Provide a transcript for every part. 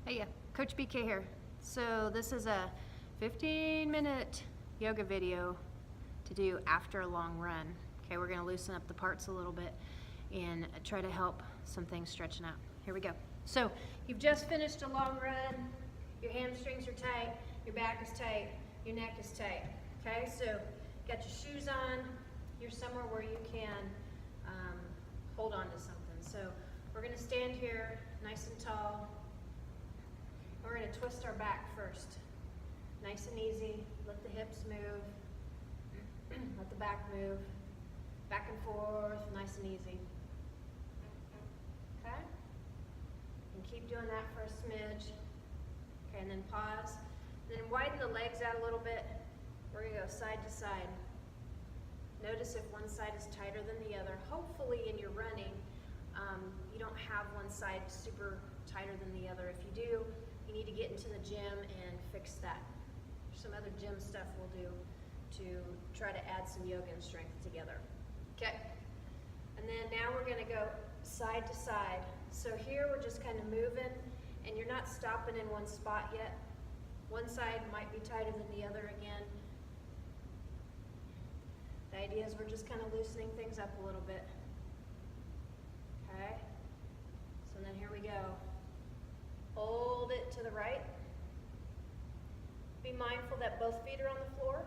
Hey, Coach BK here. So this is a 15-minute yoga video to do after a long run. Okay, we're gonna loosen up the parts a little bit and try to help some things stretching out. Here we go. So you've just finished a long run, your hamstrings are tight, your back is tight, your neck is tight. Okay, so got your shoes on, you're somewhere where you can hold on to something. So we're gonna stand here nice and tall. We're going to twist our back first. Nice and easy. Let the hips move. Let the back move. Back and forth, nice and easy. Okay? And keep doing that for a smidge. Okay, and then pause. Then widen the legs out a little bit. We're going to go side to side. Notice if one side is tighter than the other. Hopefully in your running, you don't have one side super tighter than the other. If you do, you need to get into the gym and fix that. There's some other gym stuff we'll do to try to add some yoga and strength together. Okay, and then now we're gonna go side to side. So here we're just kind of moving and you're not stopping in one spot yet. One side might be tighter than the other again. The idea is we're just kind of loosening things up a little bit. Okay, so then here we go. Hold it to the right. Be mindful that both feet are on the floor.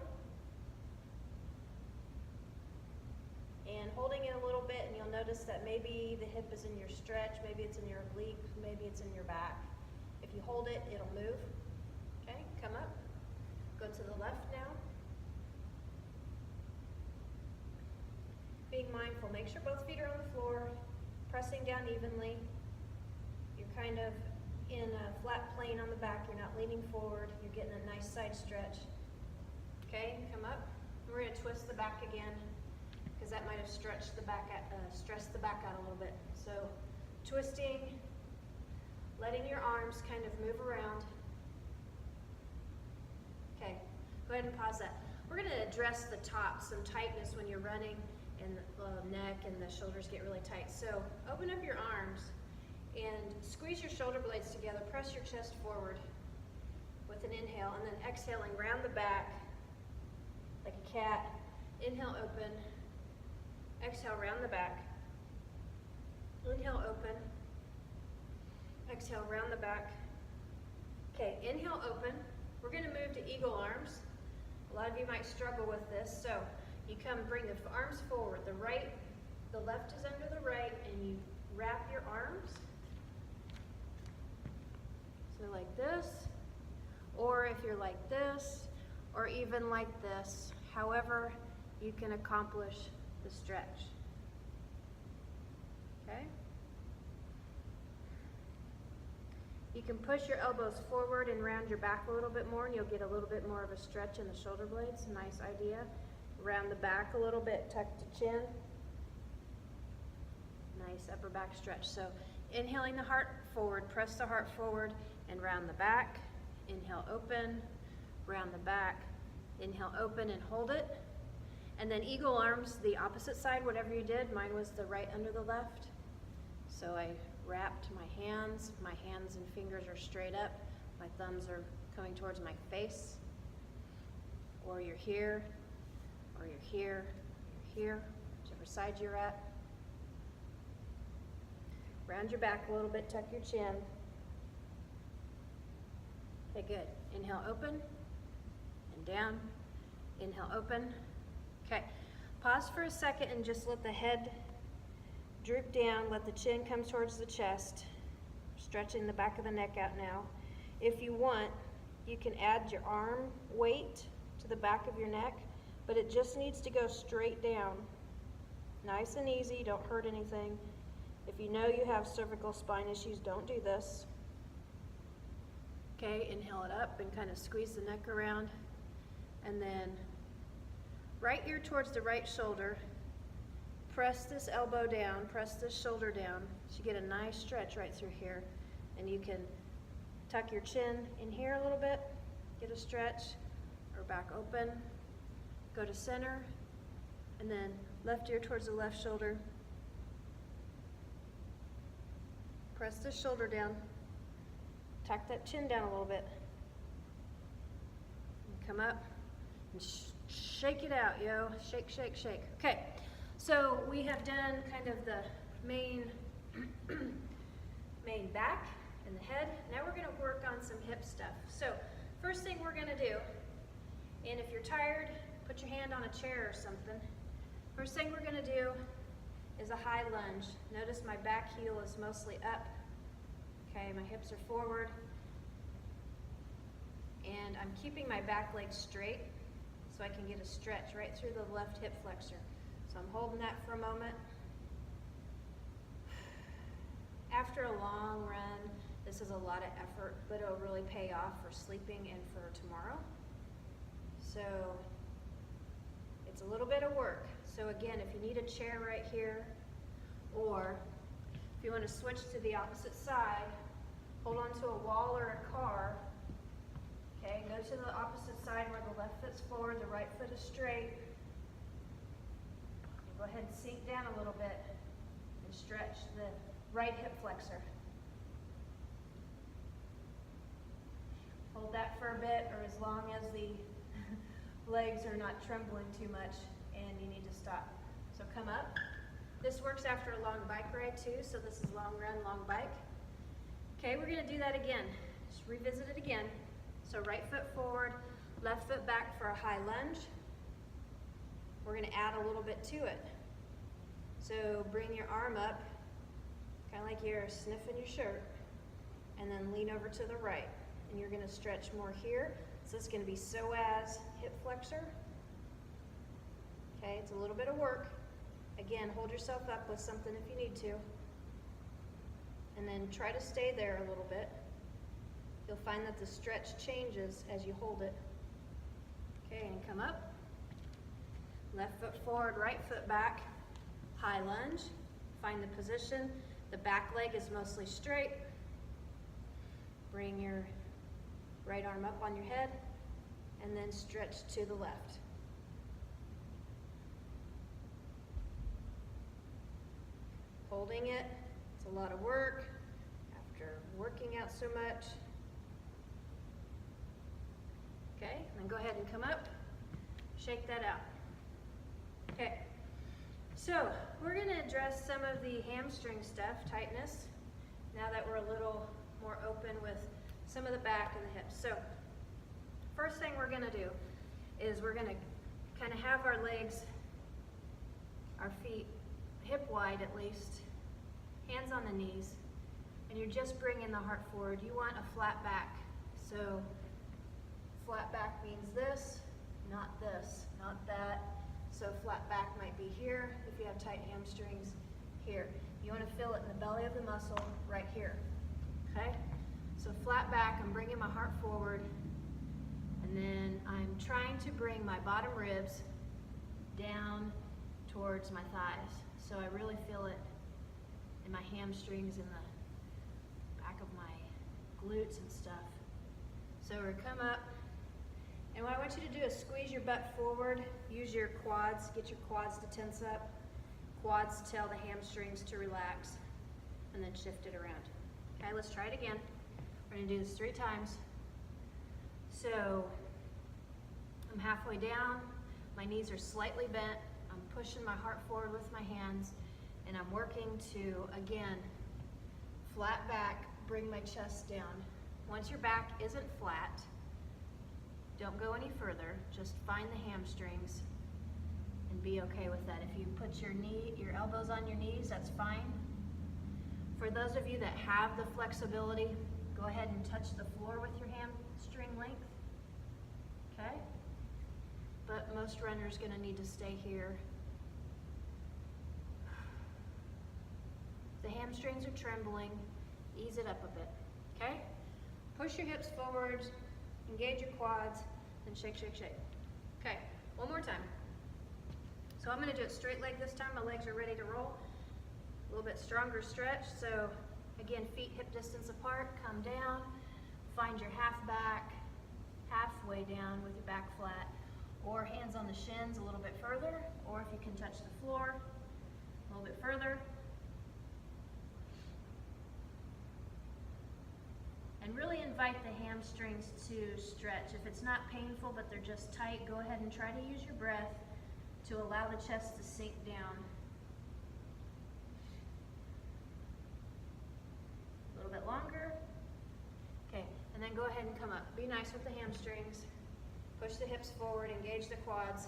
And holding it a little bit, and you'll notice that maybe the hip is in your stretch, maybe it's in your oblique, maybe it's in your back. If you hold it, it'll move. Okay, come up. Go to the left now. Being mindful, make sure both feet are on the floor, pressing down evenly. You're kind of in a flat plane on the back, you're not leaning forward, you're getting a nice side stretch. Okay, come up. We're going to twist the back again because that might have stressed the back out a little bit. So twisting, letting your arms kind of move around. Okay, go ahead and pause that. We're going to address the top, some tightness when you're running and the neck and the shoulders get really tight. So open up your arms and squeeze your shoulder blades together, press your chest forward with an inhale, and then exhaling round the back like a cat. Inhale, open. Exhale, round the back. Inhale, open. Exhale, round the back. Okay, inhale, open. We're going to move to eagle arms. A lot of you might struggle with this, so you come, bring the arms forward. The left is under the right, and you wrap your arms. So like this, or if you're like this, or even like this, however you can accomplish the stretch. Okay? You can push your elbows forward and round your back a little bit more, and you'll get a little bit more of a stretch in the shoulder blades. Nice idea. Round the back a little bit, tuck the chin. Nice upper back stretch. So inhaling the heart forward, press the heart forward and round the back. Inhale, open, round the back. Inhale, open and hold it. And then eagle arms, the opposite side, whatever you did. Mine was the right under the left. So I wrapped my hands and fingers are straight up. My thumbs are coming towards my face. Or you're here, or you're here, you're here, whichever side you're at. Round your back a little bit, tuck your chin. Okay, good. Inhale, open, and down. Inhale, open. Okay, pause for a second and just let the head droop down, let the chin come towards the chest, stretching the back of the neck out now. If you want, you can add your arm weight to the back of your neck, but it just needs to go straight down. Nice and easy, don't hurt anything. If you know you have cervical spine issues, don't do this. Okay, inhale it up and kind of squeeze the neck around. And then right ear towards the right shoulder. Press this elbow down, press this shoulder down. So you get a nice stretch right through here. And you can tuck your chin in here a little bit, get a stretch, or back open. Go to center, and then left ear towards the left shoulder. Press the shoulder down. tuck that chin down a little bit. And come up and shake it out, yo. Shake, shake, shake. Okay, so we have done kind of the main back and the head. Now we're gonna work on some hip stuff. So first thing we're gonna do, and if you're tired, put your hand on a chair or something. First thing we're gonna do is a high lunge. Notice my back heel is mostly up. Okay, my hips are forward. And I'm keeping my back leg straight so I can get a stretch right through the left hip flexor. So I'm holding that for a moment. After a long run, this is a lot of effort, but it'll really pay off for sleeping and for tomorrow. So it's a little bit of work. So again, if you need a chair right here, or if you want to switch to the opposite side, hold on to a wall or a car. Okay, go to the opposite side where the left foot's forward, the right foot is straight. Go ahead and sink down a little bit and stretch the right hip flexor. Hold that for a bit, or as long as the legs are not trembling too much and you need to stop. So come up. This works after a long bike ride too, so this is long run, long bike. Okay, we're gonna do that again. Just revisit it again. So right foot forward, left foot back for a high lunge. We're gonna add a little bit to it. So bring your arm up, kind of like you're sniffing your shirt, and then lean over to the right. And you're gonna stretch more here. So it's gonna be psoas hip flexor. Okay, it's a little bit of work. Again, hold yourself up with something if you need to. And then try to stay there a little bit. You'll find that the stretch changes as you hold it. Okay, and come up. Left foot forward, right foot back. High lunge. Find the position. The back leg is mostly straight. Bring your right arm up on your head, and then stretch to the left. Holding it, it's a lot of work after working out so much. Okay, then go ahead and come up, shake that out. Okay, so we're gonna address some of the hamstring stuff, tightness, now that we're a little more open with some of the back and the hips. So first thing we're gonna do is we're gonna kind of have our legs, our feet hip wide at least, hands on the knees, and you're just bringing the heart forward. You want a flat back. So flat back means this, not this, not that. So flat back might be here if you have tight hamstrings, here. You want to feel it in the belly of the muscle right here, okay? So flat back, I'm bringing my heart forward, and then I'm trying to bring my bottom ribs down towards my thighs. So I really feel it in my hamstrings and the back of my glutes and stuff. So we're come up, and what I want you to do is squeeze your butt forward, use your quads, get your quads to tense up, quads to tell the hamstrings to relax, and then shift it around. Okay, let's try it again. We're gonna do this 3 times. So I'm halfway down, my knees are slightly bent, I'm pushing my heart forward with my hands, and I'm working to, again, flat back, bring my chest down. Once your back isn't flat, don't go any further, just find the hamstrings and be okay with that. If you put your elbows on your knees, that's fine. For those of you that have the flexibility, go ahead and touch the floor with your hamstring length, okay? But most runners are gonna need to stay here. The hamstrings are trembling, ease it up a bit, okay? Push your hips forward, engage your quads, and shake, shake, shake. Okay, one more time. So I'm gonna do it straight leg this time. My legs are ready to roll. A little bit stronger stretch. So again, feet hip distance apart, come down, find your half back, halfway down with your back flat, or hands on the shins a little bit further, or if you can touch the floor, a little bit further. And And really invite the hamstrings to stretch. If it's not painful but they're just tight, go ahead and try to use your breath to allow the chest to sink down. A little bit longer. Okay, and then go ahead and come up. Be nice with the hamstrings. Push the hips forward, engage the quads,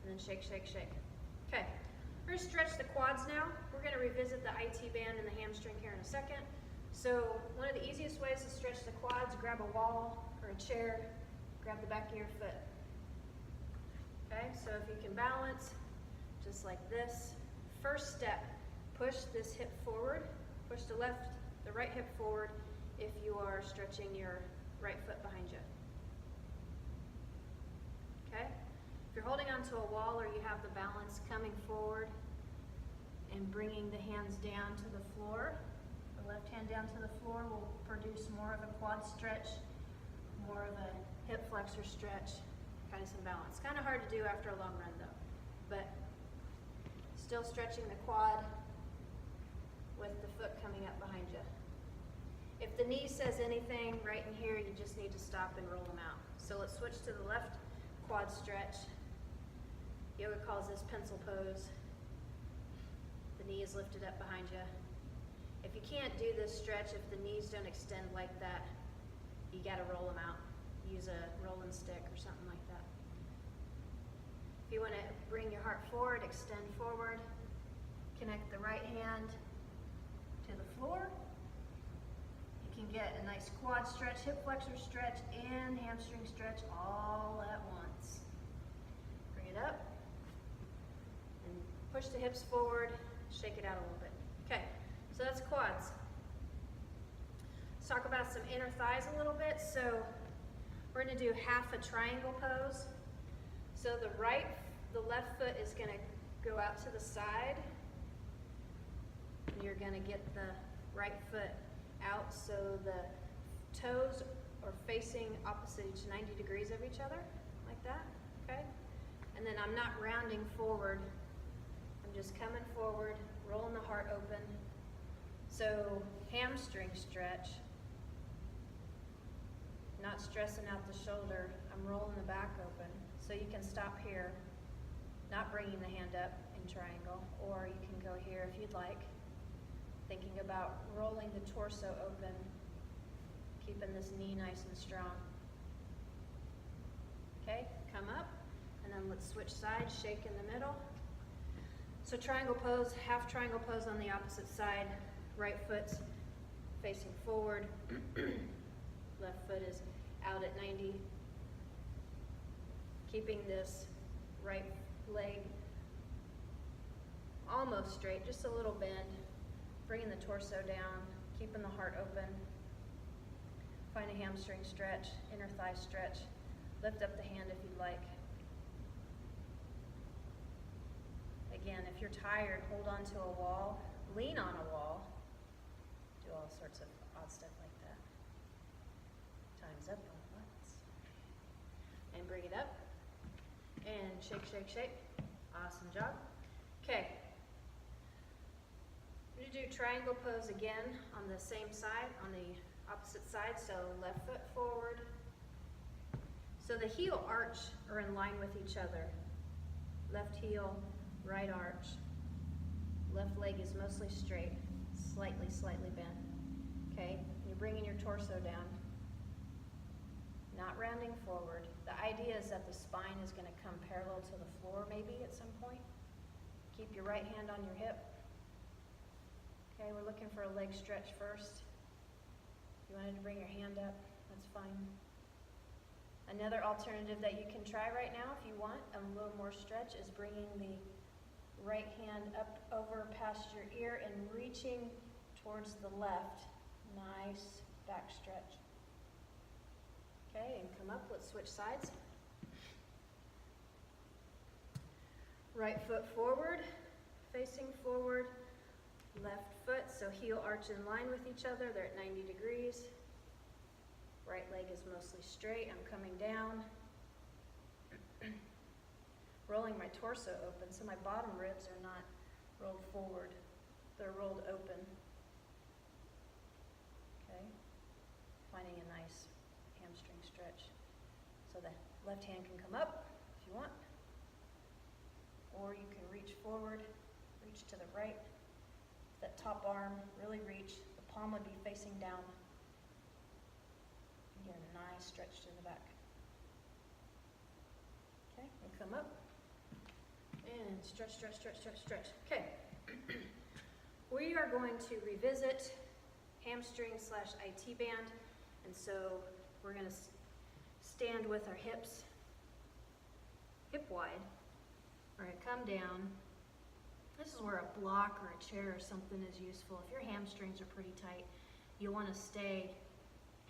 and then shake, shake, shake. Okay, we're going to stretch the quads now. We're going to revisit the IT band and the hamstring here in a second. So one of the easiest ways to stretch the quads, grab a wall or a chair, grab the back of your foot. Okay, so if you can balance, just like this. First step, push this hip forward, push the right hip forward if you are stretching your right foot behind you. Okay, if you're holding onto a wall or you have the balance, coming forward and bringing the hands down to the floor. The left hand down to the floor will produce more of a quad stretch, more of a hip flexor stretch, kind of some balance. Kind of hard to do after a long run though, but still stretching the quad with the foot coming up behind you. If the knee says anything right in here, you just need to stop and roll them out. So let's switch to the left quad stretch. Yoga calls this pencil pose. The knee is lifted up behind you. If you can't do this stretch, if the knees don't extend like that, you got to roll them out. Use a rolling stick or something like that. If you want to bring your heart forward, extend forward, connect the right hand to the floor. You can get a nice quad stretch, hip flexor stretch, and hamstring stretch all at once. Bring it up and push the hips forward, shake it out a little bit. Okay, so that's quads. Let's talk about some inner thighs a little bit. So we're going to do half a triangle pose. So the left foot is going to go out to the side. And you're going to get the right foot out so the toes are facing opposite each 90 degrees of each other, like that, okay? And then I'm not rounding forward. I'm just coming forward, rolling the heart open. So hamstring stretch. Not stressing out the shoulder. I'm rolling the back open. So you can stop here, not bringing the hand up in triangle, or you can go here if you'd like. Thinking about rolling the torso open, keeping this knee nice and strong. Okay, come up, and then let's switch sides, shake in the middle. So triangle pose, half triangle pose on the opposite side. Right foot's facing forward. Left foot is out at 90. Keeping this right leg almost straight, just a little bend. Bringing the torso down, keeping the heart open. Find a hamstring stretch, inner thigh stretch. Lift up the hand if you'd like. Again, if you're tired, hold on to a wall, lean on a wall. Do all sorts of odd stuff like that. Time's up on once. And bring it up. And shake, shake, shake. Awesome job. Okay. We're going to do triangle pose again on the same side, on the opposite side. So left foot forward. So the heel arch are in line with each other. Left heel, right arch. Left leg is mostly straight, slightly bent. Okay, you're bringing your torso down. Not rounding forward. The idea is that the spine is going to come parallel to the floor maybe at some point. Keep your right hand on your hip. Okay, we're looking for a leg stretch first. If you wanted to bring your hand up, that's fine. Another alternative that you can try right now if you want a little more stretch is bringing the right hand up over past your ear and reaching towards the left. Nice back stretch. Okay, and come up, let's switch sides. Right foot forward, facing forward. Left foot, so heel arch in line with each other. They're at 90 degrees. Right leg is mostly straight. I'm coming down. Rolling my torso open, so my bottom ribs are not rolled forward. They're rolled open. Okay. Finding stretch. So the left hand can come up if you want, or you can reach forward, reach to the right. That top arm, really reach. The palm would be facing down. You get a nice stretch to the back. Okay, and come up. And stretch, stretch, stretch, stretch, stretch. Okay. We are going to revisit hamstring / IT band. And so we're going to stand with our hips hip wide. We're going to come down. This is where a block or a chair or something is useful. If your hamstrings are pretty tight, you'll want to stay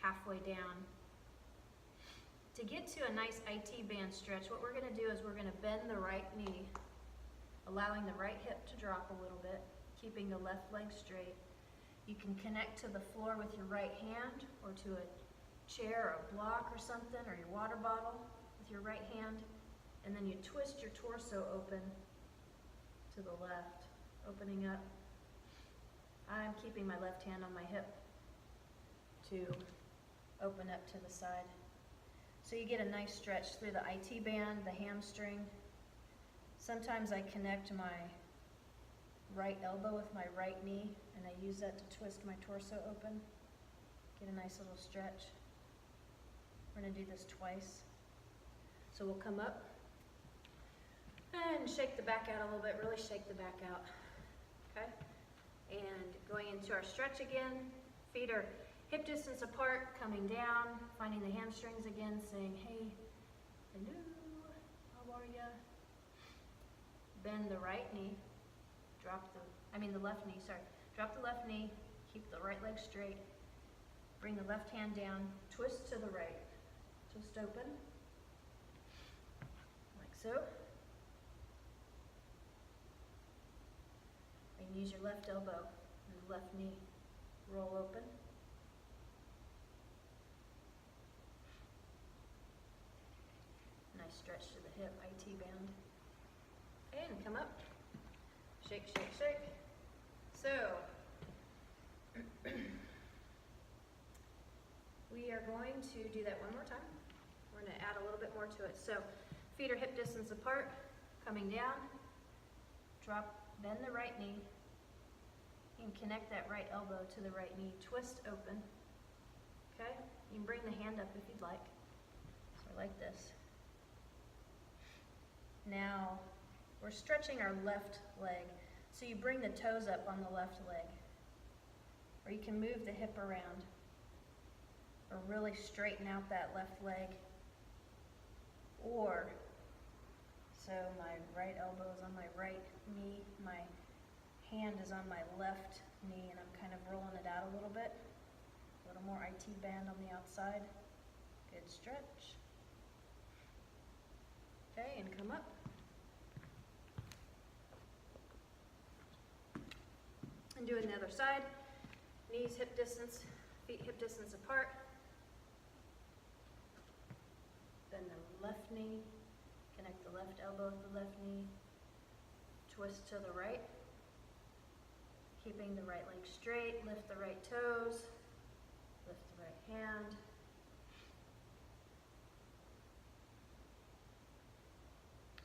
halfway down. To get to a nice IT band stretch, what we're going to do is we're going to bend the right knee, allowing the right hip to drop a little bit, keeping the left leg straight. You can connect to the floor with your right hand or to a chair or a block or something, or your water bottle with your right hand, and then you twist your torso open to the left, opening up. I'm keeping my left hand on my hip to open up to the side. So you get a nice stretch through the IT band, the hamstring. Sometimes I connect my right elbow with my right knee, and I use that to twist my torso open. Get a nice little stretch. We're going to do this twice. So we'll come up and shake the back out a little bit, really shake the back out. Okay? And going into our stretch again, feet are hip distance apart, coming down, finding the hamstrings again, saying, hey, hello, how are ya? Bend the right knee, drop the left knee, sorry. Drop the left knee, keep the right leg straight, bring the left hand down, twist to the right, twist open, like so. And use your left elbow and the left knee, roll open. Nice stretch to the hip, IT band. And come up. Shake, shake, shake. So, we are going to do that one more time. We're going to add a little bit more to it. So, feet are hip distance apart, coming down. Drop, bend the right knee. You can connect that right elbow to the right knee. Twist open. Okay? You can bring the hand up if you'd like. So, like this. Now, we're stretching our left leg. So you bring the toes up on the left leg. Or you can move the hip around. Or really straighten out that left leg. Or, so my right elbow is on my right knee, my hand is on my left knee, and I'm kind of rolling it out a little bit. A little more IT band on the outside. Good stretch. Okay, and come up. And do it on the other side. Knees hip distance, feet hip distance apart. Bend the left knee, connect the left elbow with the left knee. Twist to the right. Keeping the right leg straight, lift the right toes, lift the right hand.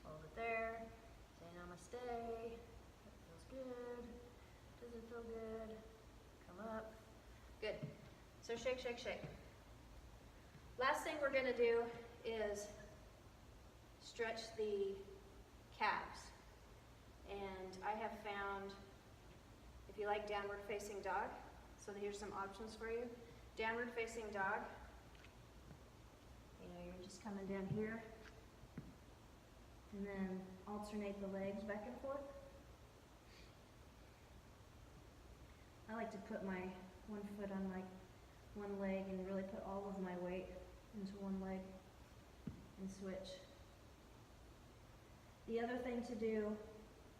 Hold it there, say namaste. That feels good. Does it feel good? Come up. Good. So shake, shake, shake. Last thing we're going to do is stretch the calves. And I have found, if you like downward facing dog, so here's some options for you. Downward facing dog. You're just coming down here. And then alternate the legs back and forth. I like to put my one foot on my one leg and really put all of my weight into one leg and switch. The other thing to do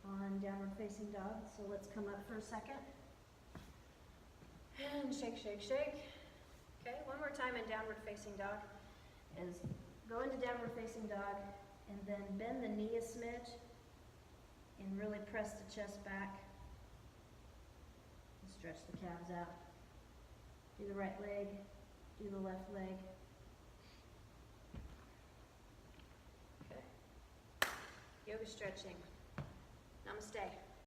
on downward facing dog, so let's come up for a second. And shake, shake, shake. Okay, one more time in downward facing dog is go into downward facing dog and then bend the knee a smidge and really press the chest back. Stretch the calves out. Do the right leg, do the left leg. yoga stretching. Namaste.